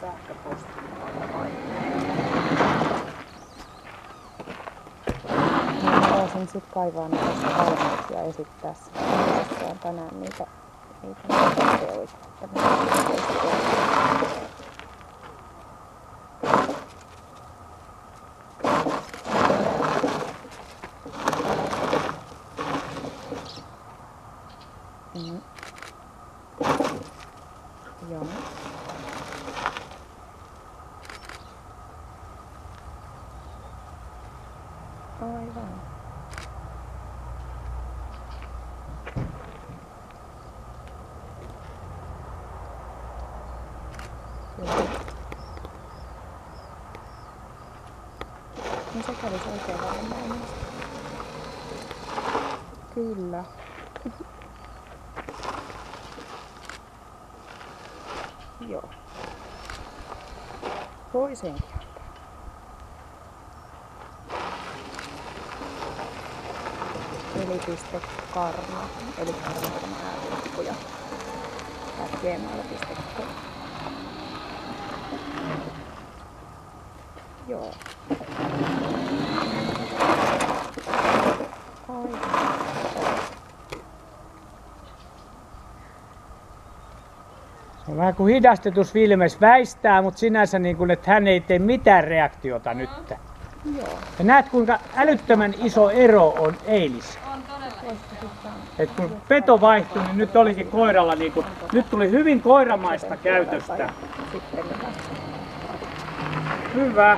sähköpostilla. Mä voisin sit kaivaa niitä valmiiksi ja esittää sen tänään niitä teoita. Joo. Aivan. No se kävisi oikein varmaan. Kyllä. Joo. Voi senkin antaa. Eli.karma. Eli karma äärilappuja. gmail.com. Joo. Se on vähän kuin hidastetus Vilmes väistää, mutta sinänsä niin kuin, että hän ei tee mitään reaktiota nyt. Joo. Ja näet kuinka älyttömän iso ero on eilissä. On todella. Et kun peto vaihtui, niin nyt olikin koiralla niin kuin, nyt tuli hyvin koiramaista käytöstä. Hyvä.